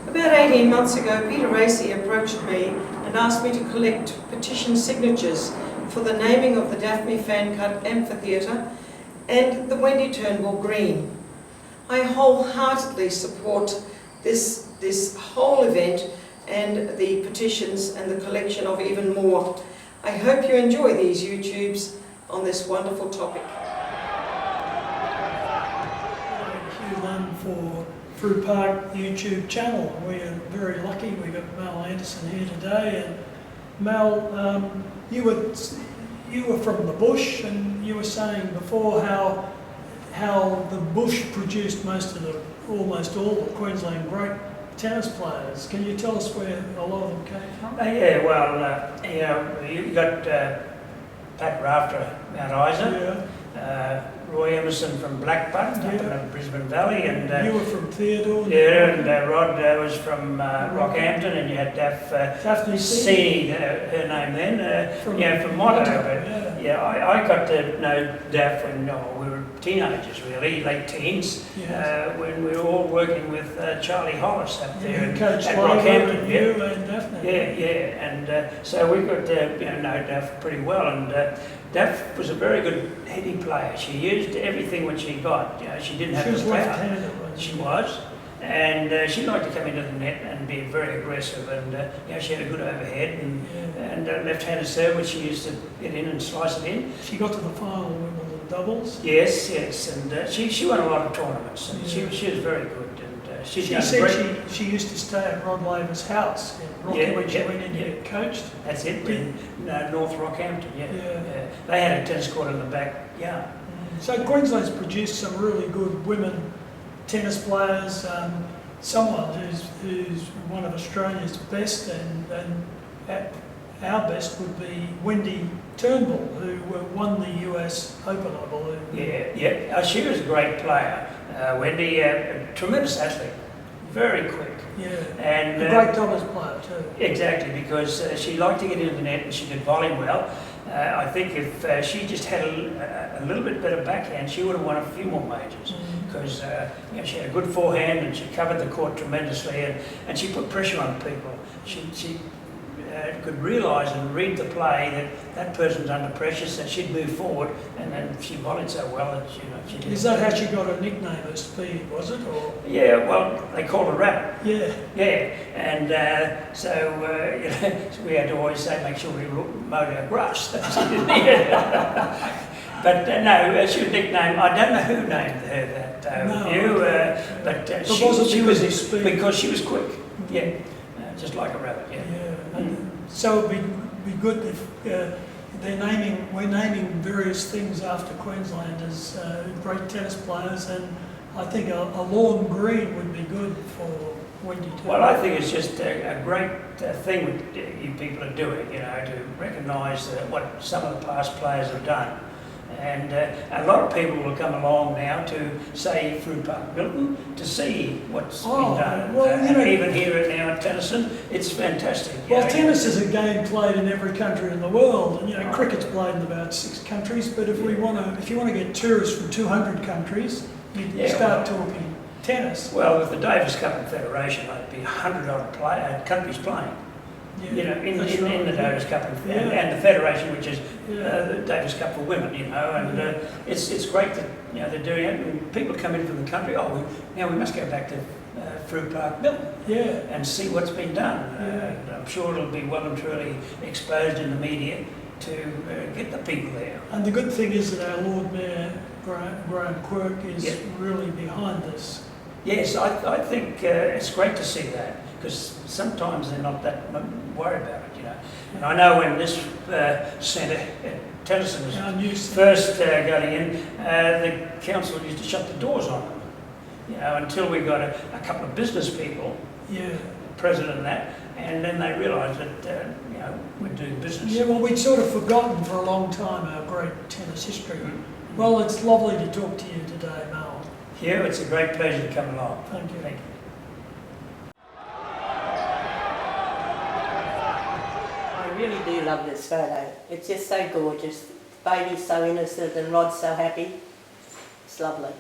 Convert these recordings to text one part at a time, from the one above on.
About 18 months ago, Peter Racy approached me and asked me to collect petition signatures for the naming of the Daphne Fancutt Amphitheatre and the Wendy Turnbull Green. I wholeheartedly support this whole event and the petitions and the collection of even more. I hope you enjoy these YouTubes on this wonderful topic. Q1 for Frew Park YouTube channel. We are very lucky. We've got Mel Anderson here today. And Mel, you were from the bush, and you were saying before how the bush produced almost all the Queensland great tennis players. Can you tell us where a lot of them came from? Yeah, well, you got Pat Rafter, Mount Isa, Roy Emerson from Blackburn, up in the Brisbane Valley, and you were from Theodore. Yeah, and Rod was from Rockhampton, and you had Daphne C, her name then, from Motto. I got to know Daph when we were teenagers, really, late teens, when we were all working with Charlie Hollis up there at Rockhampton. You and Daphne. And so we got to know Daph pretty well, and Daph was a very good heady player. She used everything what she got. She didn't have the power. Left-handed, wasn't she? She was. And she liked to come into the net and be very aggressive, and she had a good overhead and left-handed serve, which she used to get in and slice it in. She got to the final of Wimbledon doubles. Yes, and she won a lot of tournaments, and she was very good. And she said she used to stay at Rod Laver's house in Rockhampton when she went in to get coached. That's it, in North Rockhampton. They had a tennis court in the backyard. So Queensland's produced some really good women tennis players, someone who's one of Australia's best, and at our best would be Wendy Turnbull, who won the US Open, I believe. She was a great player. Wendy, a tremendous athlete, very quick. And a great doubles player too. Exactly, because she liked to get into the net and she could volley well. I think if she just had a little bit better backhand, she would have won a few more majors. Because she had a good forehand and she covered the court tremendously, and she put pressure on people. She could realise and read the play that person's under pressure, so she'd move forward, and then she volleyed so well that she did. Is that how she got her nickname, her speed, was it? Or? Yeah, well, they called her Rabbit. And so we had to always say, make sure we mowed our grass. But no, she was nicknamed, I don't know who named her that but she was speed? Because she was quick, just like a rabbit, So it'd be good if we're naming various things after Queenslanders, great tennis players, and I think a lawn green would be good for Wendy too. Well, I think it's just a great thing what you people are doing, to recognise what some of the past players have done. And a lot of people will come along now to, say, Frew Park, Milton, to see what's been done. Well, even here now at Tennyson, it's fantastic. Well, tennis is a game played in every country in the world, and cricket's played in about 6 countries. But if you want to get tourists from 200 countries, you start talking tennis. Well, with the Davis Cup and Federation, there'd be 100 odd countries playing. In the Davis Cup and the Federation, which is the Davis Cup for women, and it's great that they're doing it, and people come in from the country. We must go back to Frew Park, Milton, and see what's been done. And I'm sure it'll be well and truly exposed in the media to get the people there. And the good thing is that our Lord Mayor Graham Quirk is really behind this. Yes, I think it's great to see that, because sometimes they're not that worried about it, And I know when this centre at Tennyson was first going in, the council used to shut the doors on them, until we got a couple of business people, president and that, and then they realised that, we're doing business. Yeah, well, we'd sort of forgotten for a long time our great tennis history. Well, it's lovely to talk to you today, Mel. Yeah, it's a great pleasure to come along. Thank you. Thank you. I really do love this photo. It's just so gorgeous. The baby's so innocent and Rod's so happy. It's lovely.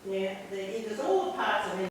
Yeah, there's all the parts.